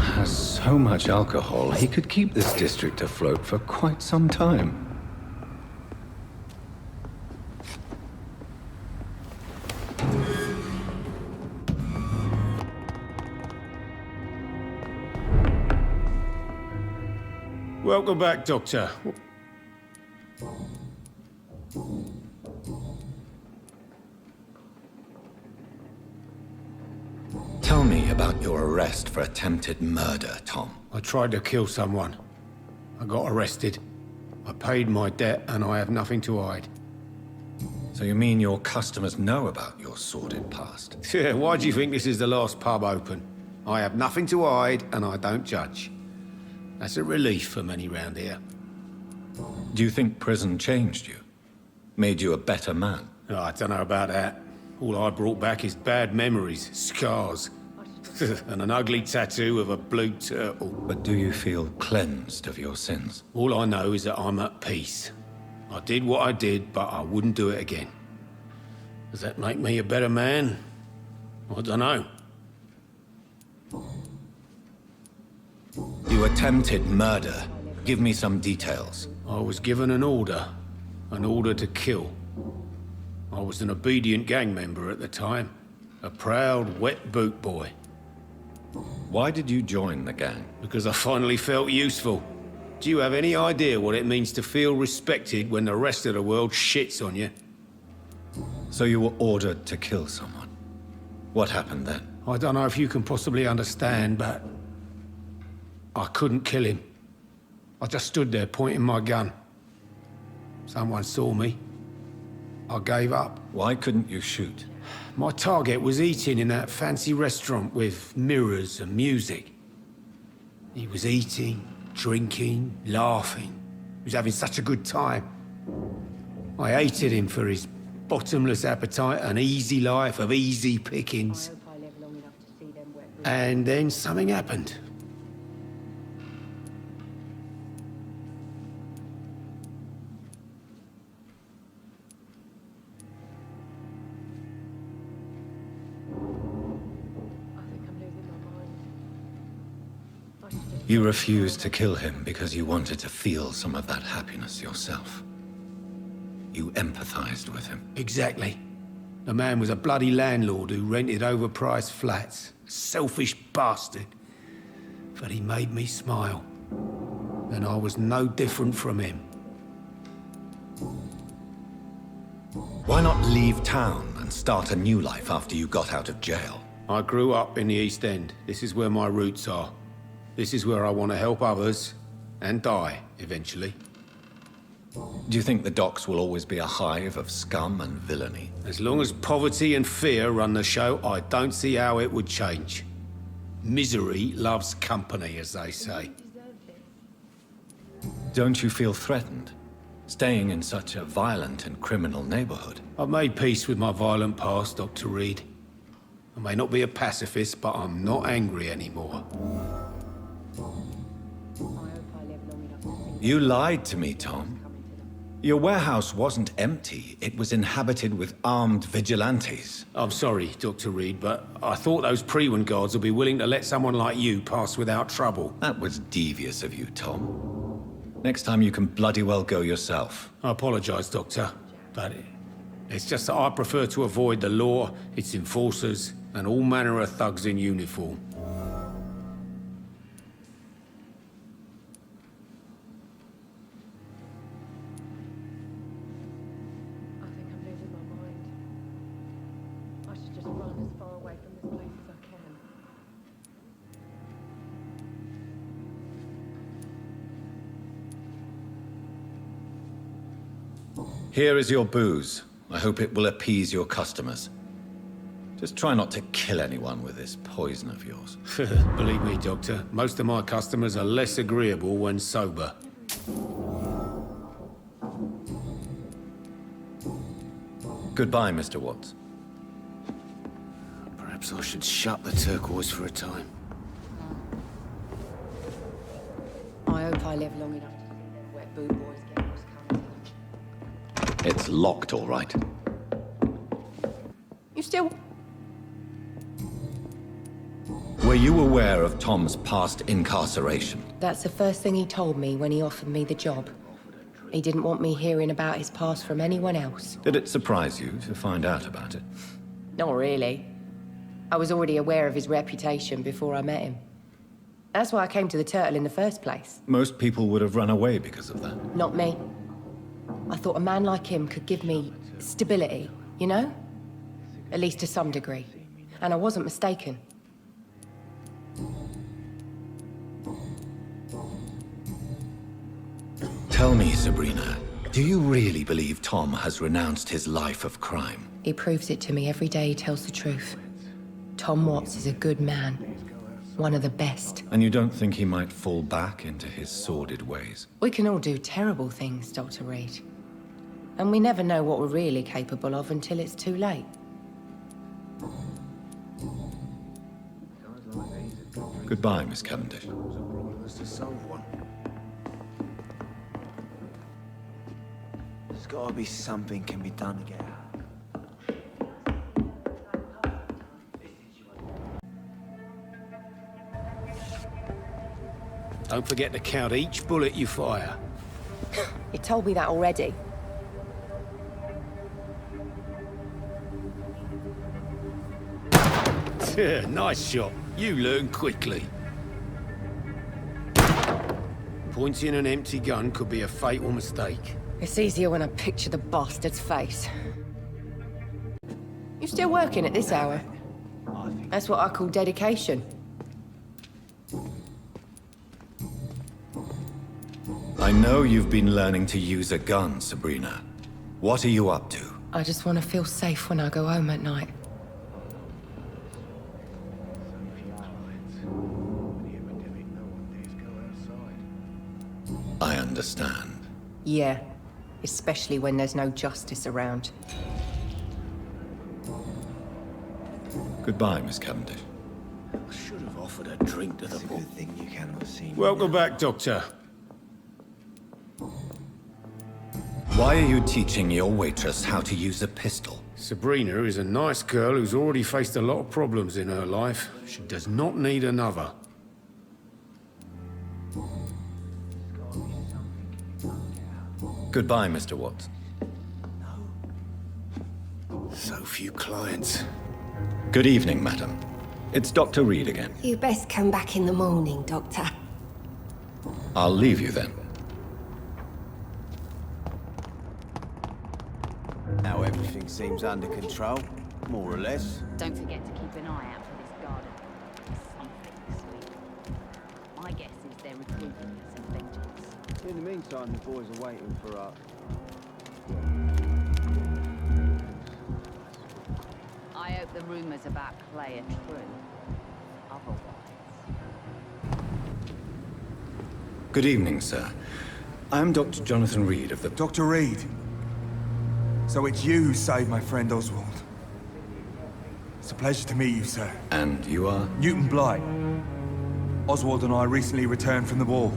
has so much alcohol, he could keep this district afloat for quite some time. Welcome back, Doctor. Tell me about your arrest for attempted murder, Tom. I tried to kill someone. I got arrested. I paid my debt and I have nothing to hide. So you mean your customers know about your sordid past? Yeah, why do you think this is the last pub open? I have nothing to hide and I don't judge. That's a relief for many round here. Do you think prison changed you? Made you a better man? Oh, I don't know about that. All I brought back is bad memories, scars, and an ugly tattoo of a blue turtle. But do you feel cleansed of your sins? All I know is that I'm at peace. I did what I did, but I wouldn't do it again. Does that make me a better man? I don't know. You attempted murder. Give me some details. I was given an order to kill. I was an obedient gang member at the time, a proud, wet boot boy. Why did you join the gang? Because I finally felt useful. Do you have any idea what it means to feel respected when the rest of the world shits on you? So you were ordered to kill someone. What happened then? I don't know if you can possibly understand, but I couldn't kill him. I just stood there pointing my gun. Someone saw me. I gave up. Why couldn't you shoot? My target was eating in that fancy restaurant with mirrors and music. He was eating, drinking, laughing. He was having such a good time. I hated him for his bottomless appetite and easy life of easy pickings. And then something happened. You refused to kill him because you wanted to feel some of that happiness yourself. You empathized with him. Exactly. The man was a bloody landlord who rented overpriced flats. A selfish bastard. But he made me smile. And I was no different from him. Why not leave town and start a new life after you got out of jail? I grew up in the East End. This is where my roots are. This is where I want to help others, and die, eventually. Do you think the docks will always be a hive of scum and villainy? As long as poverty and fear run the show, I don't see how it would change. Misery loves company, as they say. Don't you feel threatened, staying in such a violent and criminal neighborhood? I've made peace with my violent past, Dr. Reed. I may not be a pacifist, but I'm not angry anymore. You lied to me, Tom. Your warehouse wasn't empty. It was inhabited with armed vigilantes. I'm sorry, Dr. Reed, but I thought those Pre-Wan guards would be willing to let someone like you pass without trouble. That was devious of you, Tom. Next time you can bloody well go yourself. I apologize, Doctor, but it's just that I prefer to avoid the law, its enforcers, and all manner of thugs in uniform. Here is your booze. I hope it will appease your customers. Just try not to kill anyone with this poison of yours. Believe me, Doctor, most of my customers are less agreeable when sober. Goodbye, Mr. Watts. Perhaps I should shut the turquoise for a time. I hope I live long enough to see them wet boot boys get what's coming to them. It's locked, all right. You still... Were you aware of Tom's past incarceration? That's the first thing he told me when he offered me the job. He didn't want me hearing about his past from anyone else. Did it surprise you to find out about it? Not really. I was already aware of his reputation before I met him. That's why I came to the Turtle in the first place. Most people would have run away because of that. Not me. I thought a man like him could give me stability, you know? At least to some degree. And I wasn't mistaken. Tell me, Sabrina, do you really believe Tom has renounced his life of crime? He proves it to me every day he tells the truth. Tom Watts is a good man. One of the best. And you don't think he might fall back into his sordid ways? We can all do terrible things, Dr. Reed. And we never know what we're really capable of until it's too late. Goodbye, Miss Cavendish. There's gotta be something can be done to get out. Don't forget to count each bullet you fire. You told me that already. Nice shot. You learn quickly. Pointing an empty gun could be a fatal mistake. It's easier when I picture the bastard's face. You still working at this hour? That's what I call dedication. I know you've been learning to use a gun, Sabrina. What are you up to? I just want to feel safe when I go home at night. I understand. Yeah, especially when there's no justice around. Goodbye, Miss Cavendish. I should have offered a drink to the It's a boy. good thing you cannot see me Welcome now. back, Doctor. Why are you teaching your waitress how to use a pistol? Sabrina is a nice girl who's already faced a lot of problems in her life. She does not need another. Goodbye, Mr. Watts. So few clients. Good evening, madam. It's Dr. Reed again. You best come back in the morning, Doctor. I'll leave you then. Now everything seems under control, more or less. Don't forget to keep an eye out for this garden. Something sweet. My guess is they're recruiting for some vengeance. In the meantime, the boys are waiting for us. I hope the rumors about Clay are true. Otherwise... Good evening, sir. I'm Dr. Jonathan Reed of the... Dr. Reed. So it's you who saved my friend Oswald. It's a pleasure to meet you, sir. And you are? Newton Blight. Oswald and I recently returned from the war.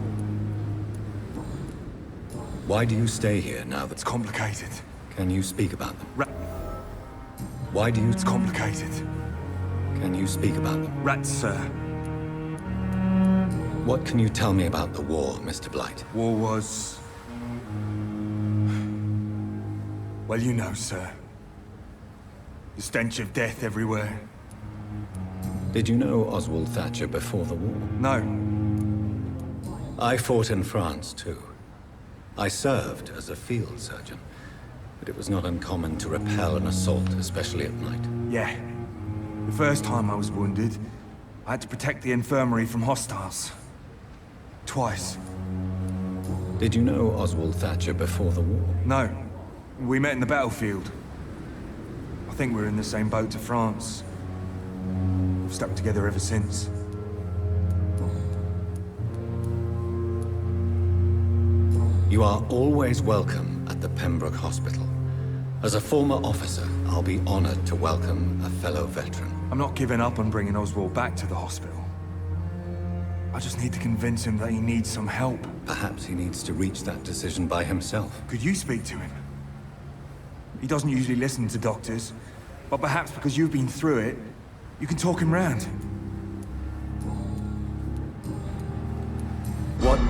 Why do you stay here now It's that's... complicated. Can you speak about them? Ra Why do you... it's complicated. Can you speak about them? Rats, sir. What can you tell me about the war, Mr. Blight? War was... Well, you know, sir. The stench of death everywhere. Did you know Oswald Thatcher before the war? No. I fought in France, too. I served as a field surgeon, but it was not uncommon to repel an assault, especially at night. Yeah. The first time I was wounded, I had to protect the infirmary from hostiles. Twice. Did you know Oswald Thatcher before the war? No. We met in the battlefield. I think we're in the same boat to France. We've stuck together ever since. You are always welcome at the Pembroke Hospital. As a former officer, I'll be honored to welcome a fellow veteran. I'm not giving up on bringing Oswald back to the hospital. I just need to convince him that he needs some help. Perhaps he needs to reach that decision by himself. Could you speak to him? He doesn't usually listen to doctors, but perhaps because you've been through it, you can talk him round.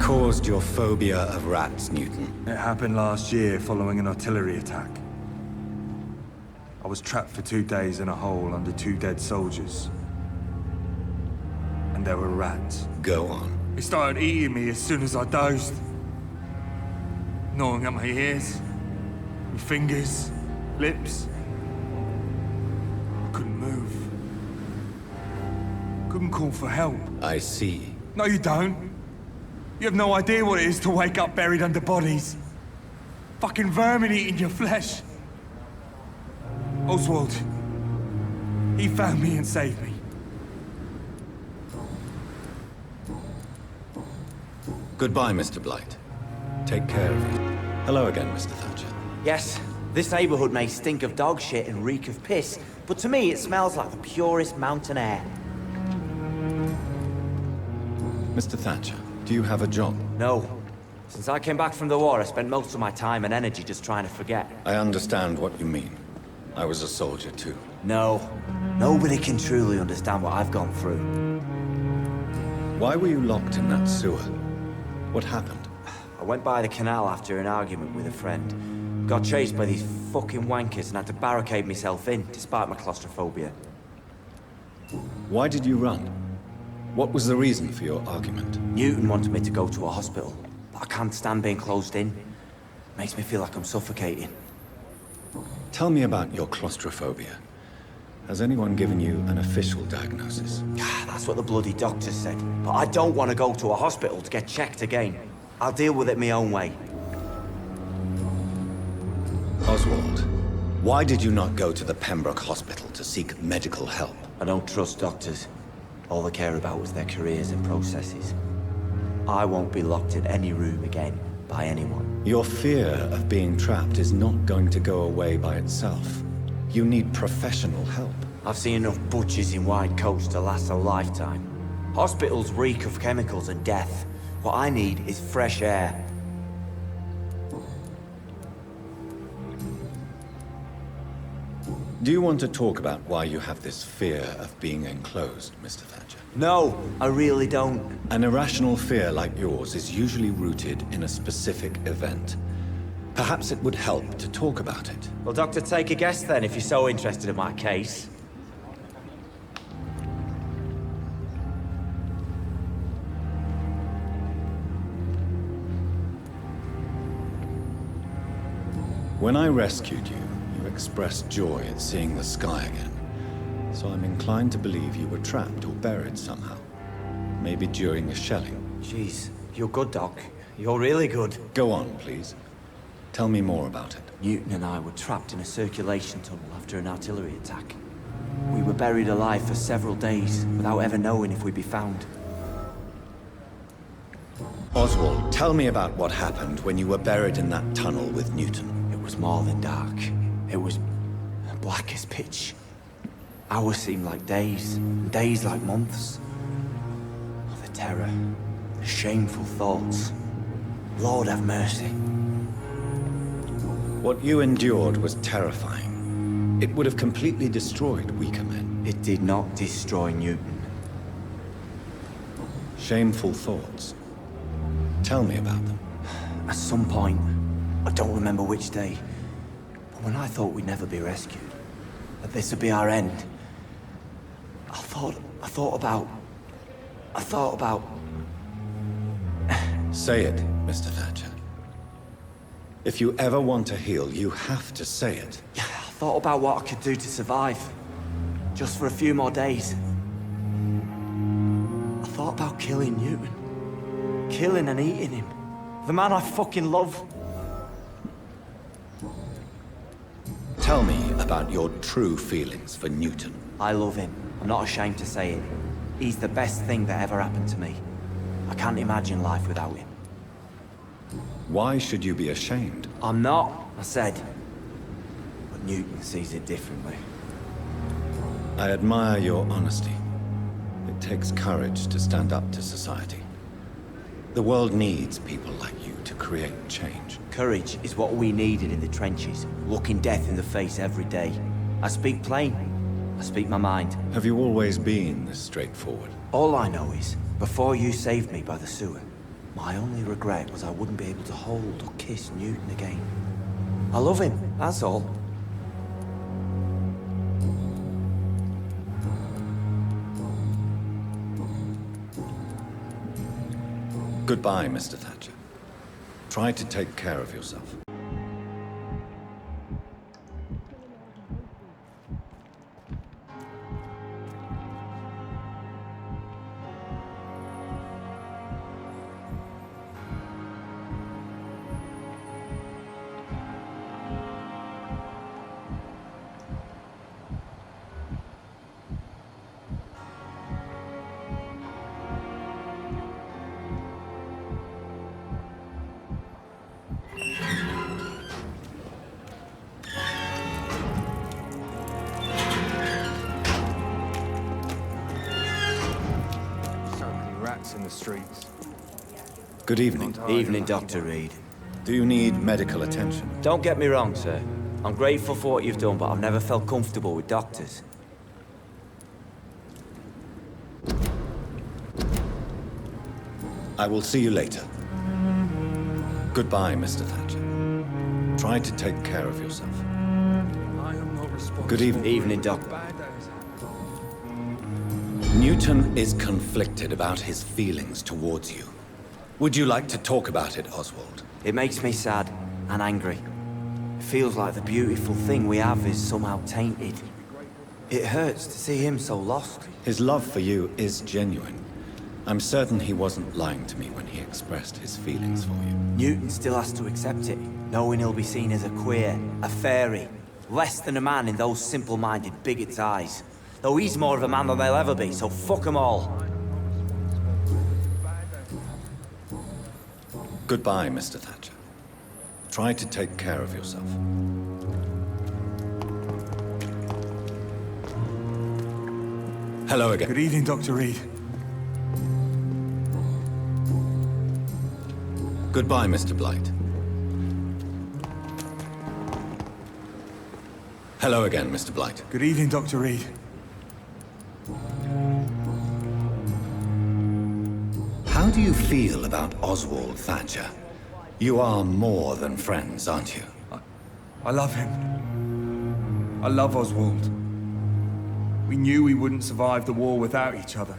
caused your phobia of rats, Newton? It happened last year following an artillery attack. I was trapped for 2 days in a hole under 2 dead soldiers. And there were rats. Go on. They started eating me as soon as I dozed. Gnawing at my ears, my fingers, lips. I couldn't move. Couldn't call for help. I see. No, you don't. You have no idea what it is to wake up buried under bodies. Fucking vermin eating your flesh. Oswald. He found me and saved me. Goodbye, Mr. Blight. Take care of it. Hello again, Mr. Thatcher. Yes, this neighborhood may stink of dog shit and reek of piss, but to me it smells like the purest mountain air. Mr. Thatcher, do you have a job? No. Since I came back from the war, I spent most of my time and energy just trying to forget. I understand what you mean. I was a soldier too. No. Nobody can truly understand what I've gone through. Why were you locked in that sewer? What happened? I went by the canal after an argument with a friend. Got chased by these fucking wankers and had to barricade myself in, despite my claustrophobia. Why did you run? What was the reason for your argument? Newton wanted me to go to a hospital, but I can't stand being closed in. Makes me feel like I'm suffocating. Tell me about your claustrophobia. Has anyone given you an official diagnosis? That's what the bloody doctor said. But I don't want to go to a hospital to get checked again. I'll deal with it my own way. Oswald, why did you not go to the Pembroke Hospital to seek medical help? I don't trust doctors. All they care about was their careers and processes. I won't be locked in any room again by anyone. Your fear of being trapped is not going to go away by itself. You need professional help. I've seen enough butchers in white coats to last a lifetime. Hospitals reek of chemicals and death. What I need is fresh air. Do you want to talk about why you have this fear of being enclosed, Mr. Thatcher? No, I really don't. An irrational fear like yours is usually rooted in a specific event. Perhaps it would help to talk about it. Well, Doctor, take a guess then, if you're so interested in my case. When I rescued you, you expressed joy at seeing the sky again. So I'm inclined to believe you were trapped or buried somehow. Maybe during a shelling. Jeez, you're good, Doc. You're really good. Go on, please. Tell me more about it. Newton and I were trapped in a circulation tunnel after an artillery attack. We were buried alive for several days without ever knowing if we'd be found. Oswald, tell me about what happened when you were buried in that tunnel with Newton. It was more than dark. It was black as pitch. Hours seemed like days, and days like months. Oh, the terror, the shameful thoughts. Lord have mercy. What you endured was terrifying. It would have completely destroyed weaker men. It did not destroy Newton. Shameful thoughts. Tell me about them. At some point, I don't remember which day, but when I thought we'd never be rescued, that this would be our end, I thought about... Say it, Mr. Thatcher. If you ever want to heal, you have to say it. I thought about what I could do to survive. Just for a few more days. I thought about killing Newton. Killing and eating him. The man I fucking love. Tell me about your true feelings for Newton. I love him. I'm not ashamed to say it. He's the best thing that ever happened to me. I can't imagine life without him. Why should you be ashamed? I'm not, I said. But Newton sees it differently. I admire your honesty. It takes courage to stand up to society. The world needs people like you to create change. Courage is what we needed in the trenches, looking death in the face every day. I speak plain. I speak my mind. Have you always been this straightforward? All I know is, before you saved me by the sewer, My only regret was I wouldn't be able to hold or kiss Newton again. I love him, that's all. Goodbye, Mr. Thatcher. Try to take care of yourself. In the streets. Good evening. Evening, Dr. Reed. Do you need medical attention? Don't get me wrong, sir. I'm grateful for what you've done, but I've never felt comfortable with doctors. I will see you later. Goodbye, Mr. Thatcher. Try to take care of yourself. Good evening. Evening, Doctor. Newton is conflicted about his feelings towards you. Would you like to talk about it, Oswald? It makes me sad and angry. It feels like the beautiful thing we have is somehow tainted. It hurts to see him so lost. His love for you is genuine. I'm certain he wasn't lying to me when he expressed his feelings for you. Newton still has to accept it, knowing he'll be seen as a queer, a fairy, less than a man in those simple-minded bigots' eyes. Though he's more of a man than they'll ever be, so fuck them all. Goodbye, Mr. Thatcher. Try to take care of yourself. Hello again. Good evening, Dr. Reed. Goodbye, Mr. Blight. Hello again, Mr. Blight. Good evening, Dr. Reed. How do you feel about Oswald Thatcher? You are more than friends, aren't you? I love him. I love Oswald. We knew we wouldn't survive the war without each other.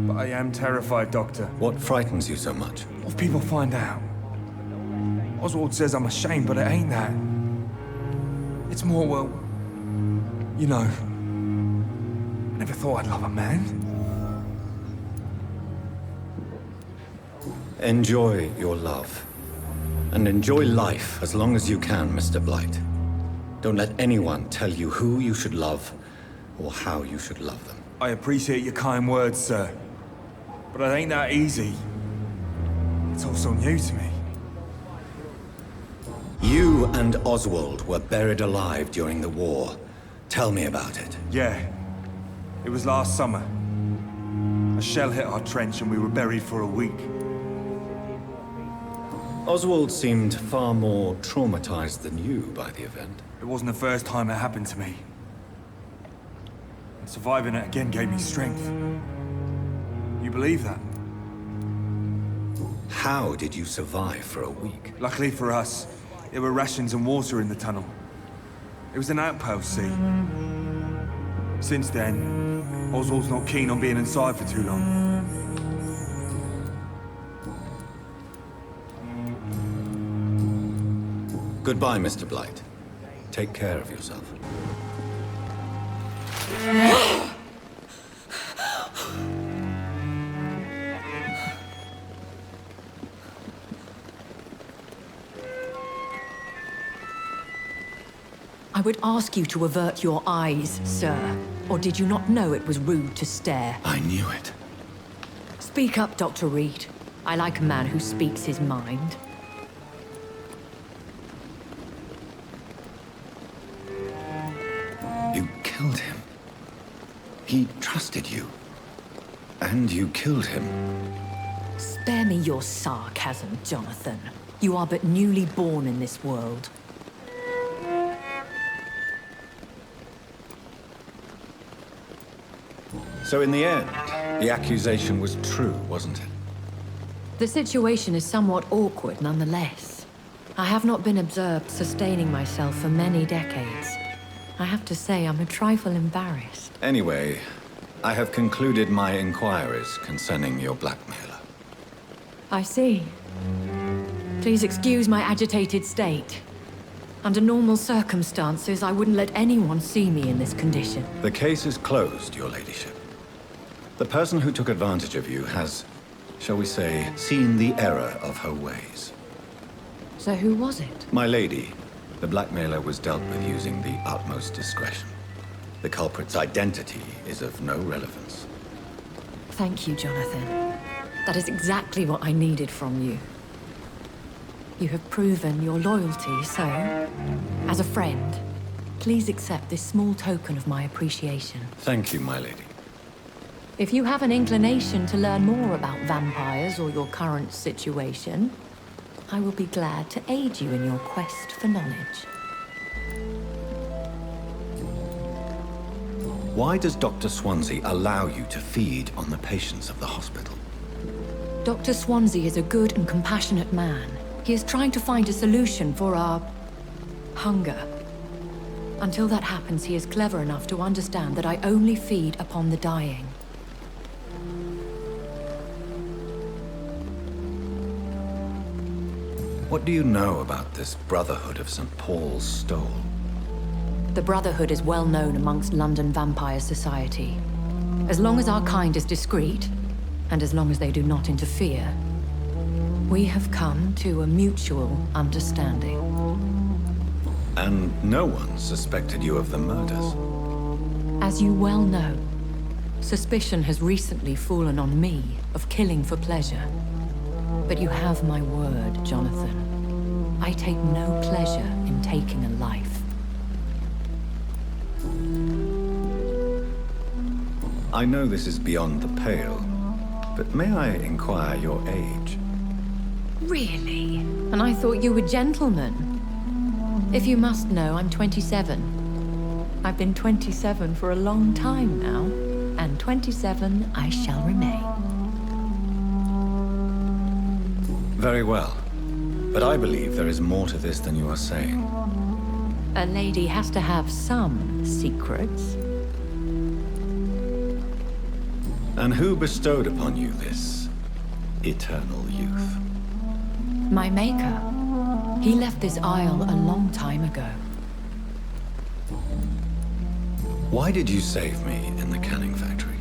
But I am terrified, Doctor. What frightens you so much? What if people find out? Oswald says I'm ashamed, but it ain't that. It's more, well, you know, I never thought I'd love a man. Enjoy your love. And enjoy life as long as you can, Mr. Blight. Don't let anyone tell you who you should love or how you should love them. I appreciate your kind words, sir. But it ain't that easy. It's all so new to me. You and Oswald were buried alive during the war. Tell me about it. Yeah. It was last summer. A shell hit our trench and we were buried for a week. Oswald seemed far more traumatized than you by the event. It wasn't the first time it happened to me. And surviving it again gave me strength. You believe that? How did you survive for a week? Luckily for us, there were rations and water in the tunnel. It was an outpost, see? Since then, Oswald's not keen on being inside for too long. Goodbye, Mr. Blight. Take care of yourself. I would ask you to avert your eyes, sir. Or did you not know it was rude to stare? I knew it. Speak up, Dr. Reed. I like a man who speaks his mind. You killed him. He trusted you. And you killed him. Spare me your sarcasm, Jonathan. You are but newly born in this world. So in the end, the accusation was true, wasn't it? The situation is somewhat awkward nonetheless. I have not been observed sustaining myself for many decades. I have to say I'm a trifle embarrassed. Anyway, I have concluded my inquiries concerning your blackmailer. I see. Please excuse my agitated state. Under normal circumstances, I wouldn't let anyone see me in this condition. The case is closed, your ladyship. The person who took advantage of you has, shall we say, seen the error of her ways. So who was it? My lady, the blackmailer was dealt with using the utmost discretion. The culprit's identity is of no relevance. Thank you, Jonathan. That is exactly what I needed from you. You have proven your loyalty, so, as a friend, please accept this small token of my appreciation. Thank you, my lady. If you have an inclination to learn more about vampires or your current situation, I will be glad to aid you in your quest for knowledge. Why does Dr. Swansea allow you to feed on the patients of the hospital? Dr. Swansea is a good and compassionate man. He is trying to find a solution for our hunger. Until that happens, he is clever enough to understand that I only feed upon the dying. What do you know about this Brotherhood of St. Paul's Stole? The Brotherhood is well known amongst London Vampire Society. As long as our kind is discreet, and as long as they do not interfere, we have come to a mutual understanding. And no one suspected you of the murders? As you well know, suspicion has recently fallen on me of killing for pleasure. But you have my word, Jonathan. I take no pleasure in taking a life. I know this is beyond the pale, but may I inquire your age? Really? And I thought you were gentlemen. If you must know, I'm 27. I've been 27 for a long time now, and 27 I shall remain. Very well. But I believe there is more to this than you are saying. A lady has to have some secrets. And who bestowed upon you this eternal youth? My maker. He left this isle a long time ago. Why did you save me in the canning factory?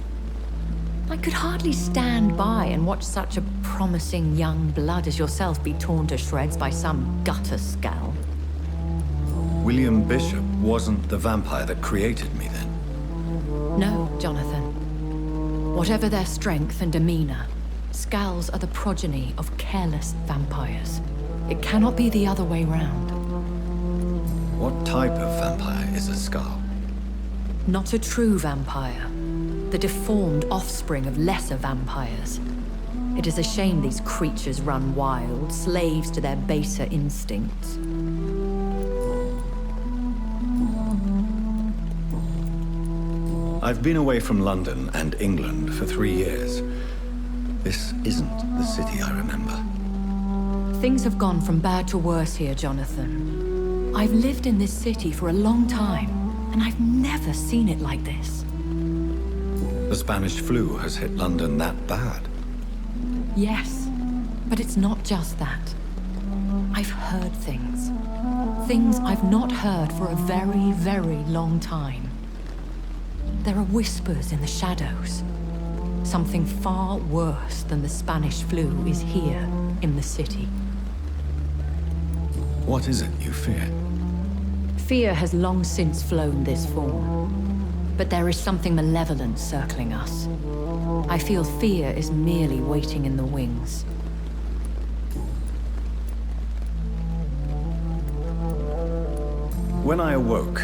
I could hardly stand by and watch such a promising young blood as yourself be torn to shreds by some gutter scowl. William Bishop wasn't the vampire that created me then? No, Jonathan. Whatever their strength and demeanor, Scowls are the progeny of careless vampires. It cannot be the other way round. What type of vampire is a Scowl? Not a true vampire. The deformed offspring of lesser vampires. It is a shame these creatures run wild, slaves to their baser instincts. I've been away from London and England for 3 years. This isn't the city I remember. Things have gone from bad to worse here, Jonathan. I've lived in this city for a long time, and I've never seen it like this. The Spanish flu has hit London that bad. Yes, but it's not just that. I've heard things. Things I've not heard for a very, very long time. There are whispers in the shadows. Something far worse than the Spanish flu is here in the city. What is it you fear? Fear has long since flown this form. But there is something malevolent circling us. I feel fear is merely waiting in the wings. When I awoke,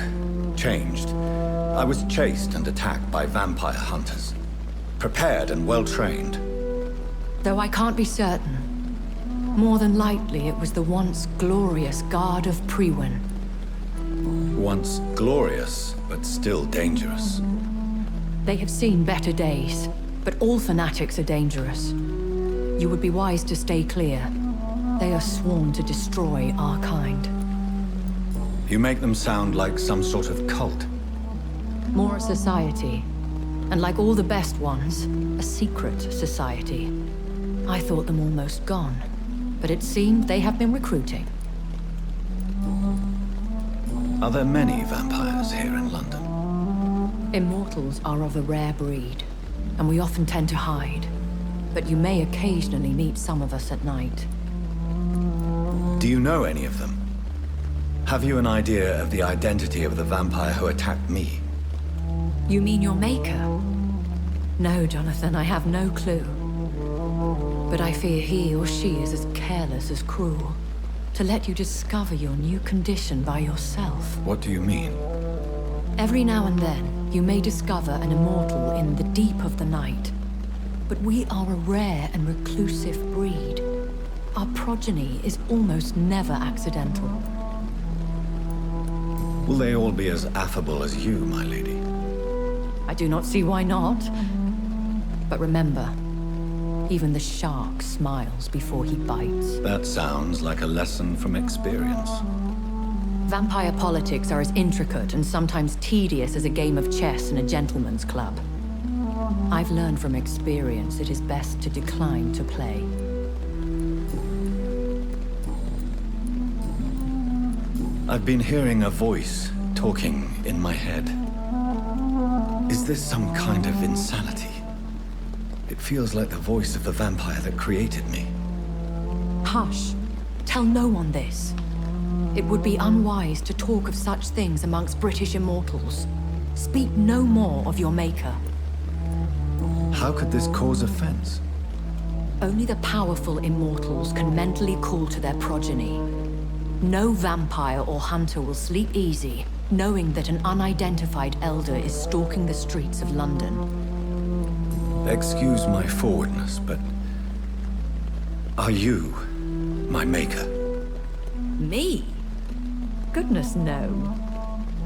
changed, I was chased and attacked by vampire hunters. Prepared and well-trained. Though I can't be certain, more than likely it was the once glorious Guard of Priwen. Once glorious, but still dangerous. They have seen better days, but all fanatics are dangerous. You would be wise to stay clear. They are sworn to destroy our kind. You make them sound like some sort of cult. More a society. And like all the best ones, a secret society. I thought them almost gone, but it seemed they have been recruiting. Are there many vampires here in London? Immortals are of a rare breed, and we often tend to hide. But you may occasionally meet some of us at night. Do you know any of them? Have you an idea of the identity of the vampire who attacked me? You mean your maker? No, Jonathan, I have no clue. But I fear he or she is as careless as cruel. To let you discover your new condition by yourself. What do you mean? Every now and then, you may discover an immortal in the deep of the night. But we are a rare and reclusive breed. Our progeny is almost never accidental. Will they all be as affable as you, my lady? I do not see why not. But remember, even the shark smiles before he bites. That sounds like a lesson from experience. Vampire politics are as intricate and sometimes tedious as a game of chess in a gentleman's club. I've learned from experience it is best to decline to play. I've been hearing a voice talking in my head. Is this some kind of insanity? It feels like the voice of the vampire that created me. Hush. Tell no one this. It would be unwise to talk of such things amongst British immortals. Speak no more of your maker. How could this cause offense? Only the powerful immortals can mentally call to their progeny. No vampire or hunter will sleep easy, knowing that an unidentified elder is stalking the streets of London. Excuse my forwardness, but... are you my maker? Me? Goodness, no.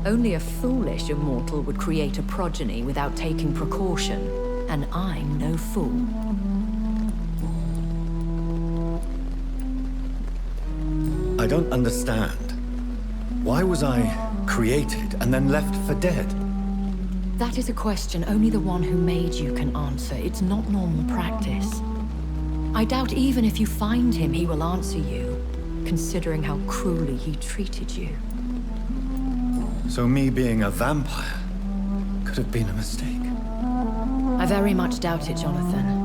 Only a foolish immortal would create a progeny without taking precaution, and I'm no fool. I don't understand. Why was I created and then left for dead? That is a question only the one who made you can answer. It's not normal practice. I doubt even if you find him, he will answer you, considering how cruelly he treated you. So me being a vampire could have been a mistake. I very much doubt it, Jonathan.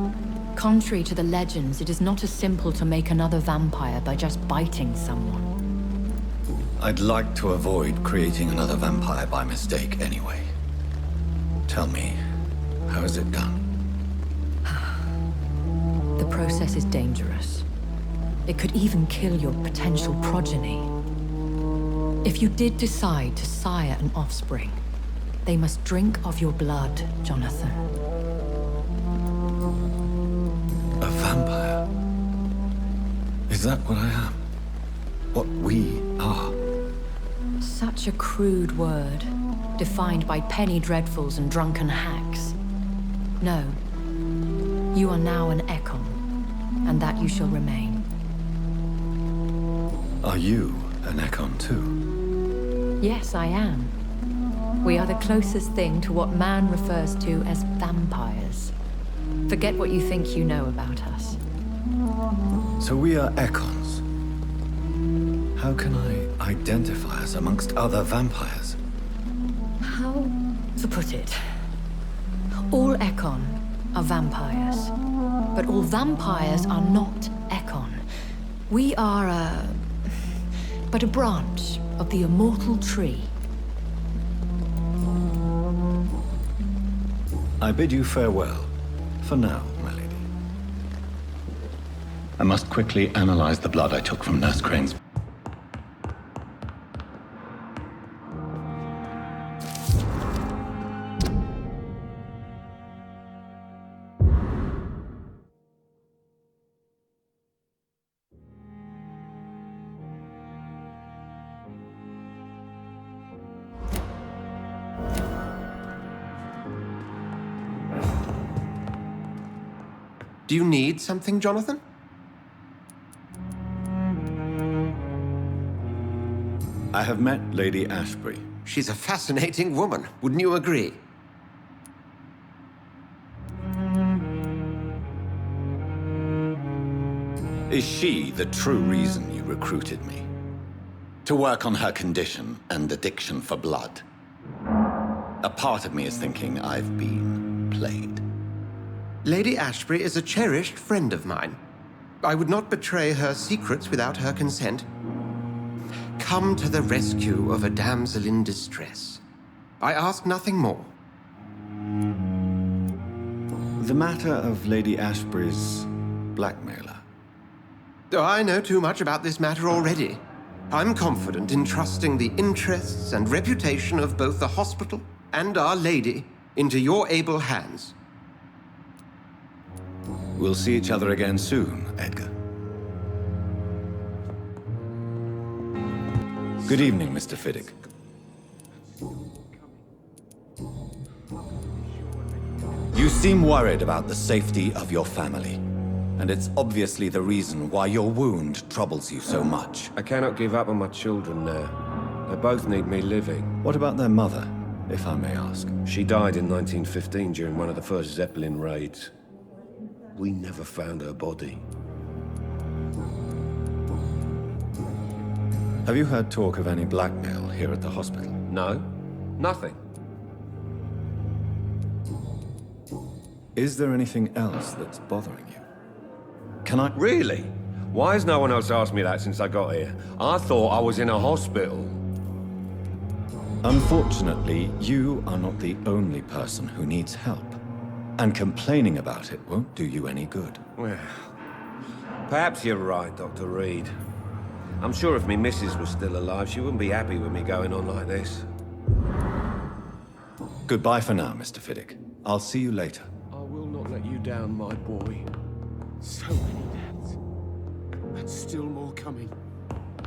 Contrary to the legends, it is not as simple to make another vampire by just biting someone. I'd like to avoid creating another vampire by mistake anyway. Tell me, how is it done? The process is dangerous. It could even kill your potential progeny. If you did decide to sire an offspring, they must drink of your blood, Jonathan. A vampire? Is that what I am? What we are? Such a crude word, defined by penny dreadfuls and drunken hacks. No. You are now an Ekon, and that you shall remain. Are you an Ekon too? Yes, I am. We are the closest thing to what man refers to as vampires. Forget what you think you know about us. So we are Ekons. How can I identify us amongst other vampires? How to put it? All Ekon are vampires. But all vampires are not Ekon. We are but a branch of the immortal tree. I bid you farewell. For now, my lady. I must quickly analyze the blood I took from Nurse Crane's... Do you need something, Jonathan? I have met Lady Ashbury. She's a fascinating woman, wouldn't you agree? Is she the true reason you recruited me? To work on her condition and addiction for blood? A part of me is thinking I've been played. Lady Ashbury is a cherished friend of mine. I would not betray her secrets without her consent. Come to the rescue of a damsel in distress. I ask nothing more. The matter of Lady Ashbury's blackmailer. Oh, I know too much about this matter already. I'm confident in trusting the interests and reputation of both the hospital and Our Lady into your able hands. We'll see each other again soon, Edgar. Good evening, Mr. Fiddick. You seem worried about the safety of your family, and it's obviously the reason why your wound troubles you so much. I cannot give up on my children now. They both need me living. What about their mother, if I may ask? She died in 1915 during one of the first Zeppelin raids. We never found her body. Have you heard talk of any blackmail here at the hospital? No, nothing. Is there anything else that's bothering you? Can I... Really? Why has no one else asked me that since I got here? I thought I was in a hospital. Unfortunately, you are not the only person who needs help. And complaining about it won't do you any good. Well, perhaps you're right, Dr. Reed. I'm sure if me missus was still alive, she wouldn't be happy with me going on like this. Goodbye for now, Mr. Fiddick. I'll see you later. I will not let you down, my boy. So many deaths. And still more coming.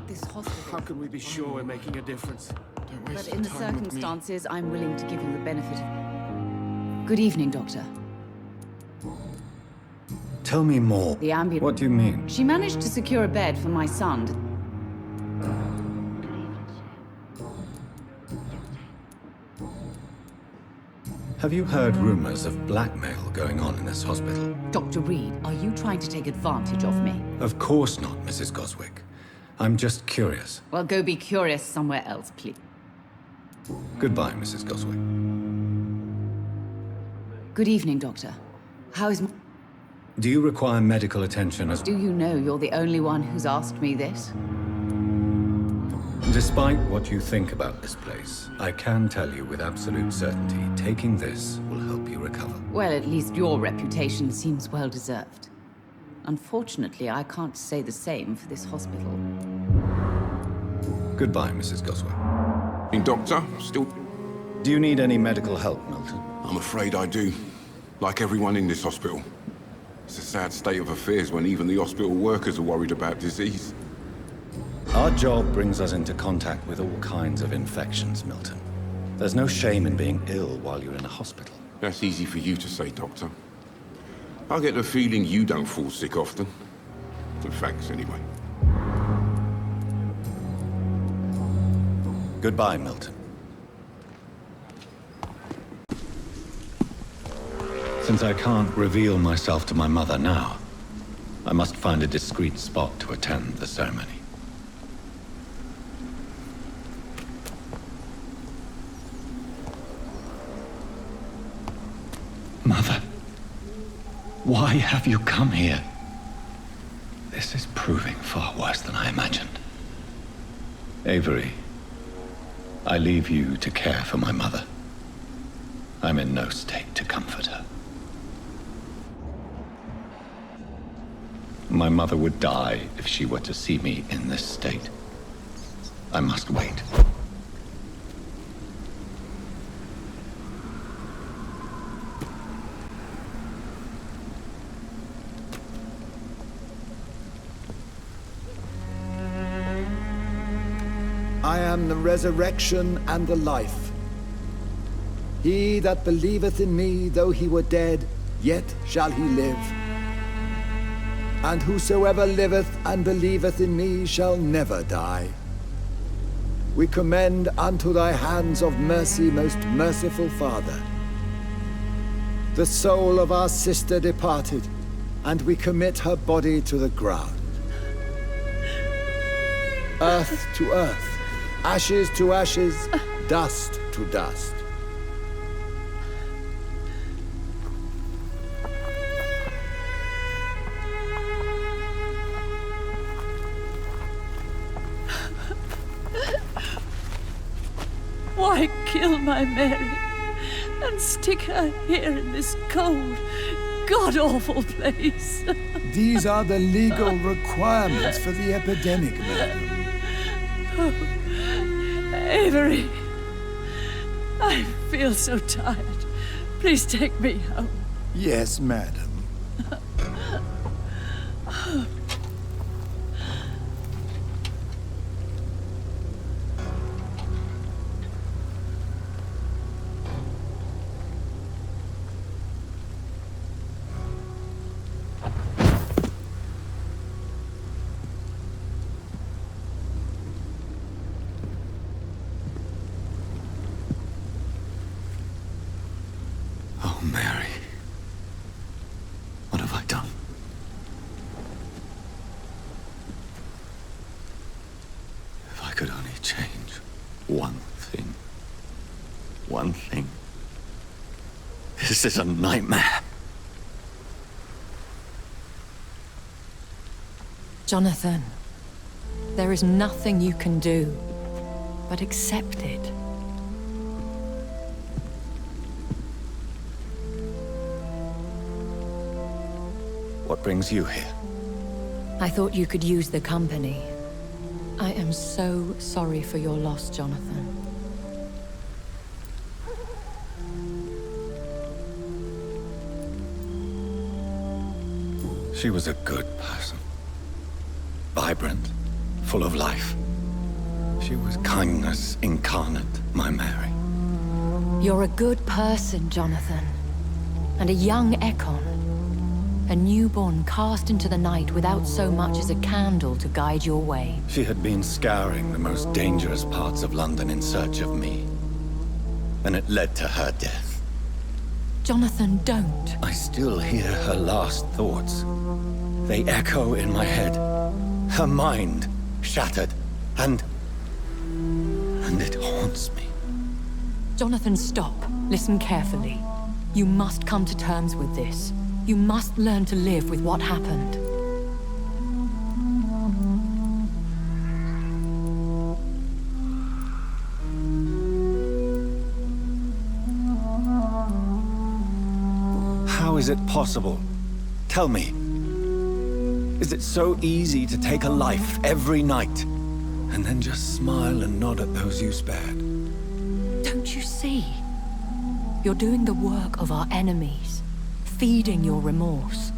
This hospital... How can we be sure we're making a difference? Don't waste But in the your time with me. circumstances, I'm willing to give you the benefit of... Good evening, Doctor. Tell me more. The ambulance... What do you mean? She managed to secure a bed for my son. Have you heard rumors of blackmail going on in this hospital? Dr. Reed, are you trying to take advantage of me? Of course not, Mrs. Goswick. I'm just curious. Well, go be curious somewhere else, please. Goodbye, Mrs. Goswick. Good evening, Doctor. How is... Do you require medical attention as... Do you know you're the only one who's asked me this? Despite what you think about this place, I can tell you with absolute certainty, taking this will help you recover. Well, at least your reputation seems well-deserved. Unfortunately, I can't say the same for this hospital. Goodbye, Mrs. Goswick. Doctor, still... Do you need any medical help, Milton? I'm afraid I do. Like everyone in this hospital. It's a sad state of affairs when even the hospital workers are worried about disease. Our job brings us into contact with all kinds of infections, Milton. There's no shame in being ill while you're in a hospital. That's easy for you to say, Doctor. I get the feeling you don't fall sick often. Well, thanks, anyway. Goodbye, Milton. Since I can't reveal myself to my mother now, I must find a discreet spot to attend the ceremony. Mother, why have you come here? This is proving far worse than I imagined. Avery, I leave you to care for my mother. I'm in no state to comfort her. My mother would die if she were to see me in this state. I must wait. I am the resurrection and the life. He that believeth in me, though he were dead, yet shall he live. and whosoever liveth and believeth in me shall never die. We commend unto thy hands of mercy, most merciful Father, the soul of our sister departed, and we commit her body to the ground. Earth to earth, ashes to ashes, dust to dust. Why kill my Mary and stick her here in this cold, god-awful place? These are the legal requirements for the epidemic, madam. Oh, Avery, I feel so tired. Please take me home. Yes, madam. Oh, Mary. What have I done? If I could only change one thing. One thing. This is a nightmare. Jonathan, there is nothing you can do but accept it. What brings you here? I thought you could use the company. I am so sorry for your loss, Jonathan. She was a good person. Vibrant, full of life. She was kindness incarnate, my Mary. You're a good person, Jonathan. And a young Ekon. A newborn cast into the night without so much as a candle to guide your way. She had been scouring the most dangerous parts of London in search of me. And it led to her death. Jonathan, don't. I still hear her last thoughts. They echo in my head. Her mind shattered, and it haunts me. Jonathan, stop. Listen carefully. You must come to terms with this. You must learn to live with what happened. How is it possible? Tell me. Is it so easy to take a life every night, and then just smile and nod at those you spared? Don't you see? You're doing the work of our enemies, feeding your remorse.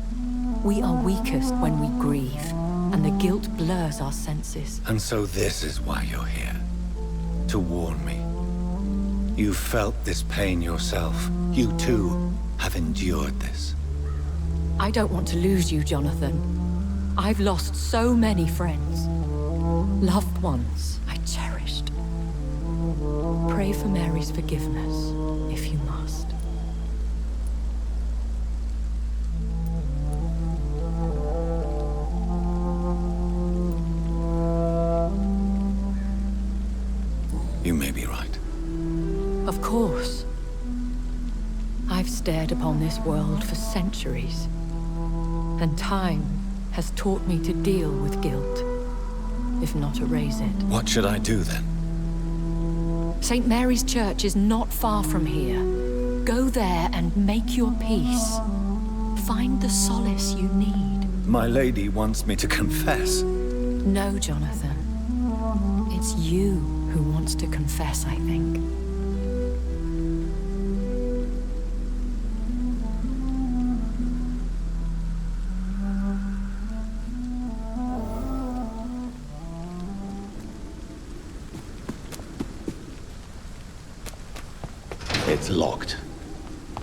We are weakest when we grieve, and the guilt blurs our senses. And so this is why you're here. To warn me. You've felt this pain yourself. You too have endured this. I don't want to lose you, Jonathan. I've lost so many friends. Loved ones I cherished. Pray for Mary's forgiveness, if you must. You may be right. Of course. I've stared upon this world for centuries, and time has taught me to deal with guilt, if not erase it. What should I do then? St. Mary's Church is not far from here. Go there and make your peace. Find the solace you need. My lady wants me to confess. No, Jonathan. It's you who wants to confess, I think. It's locked.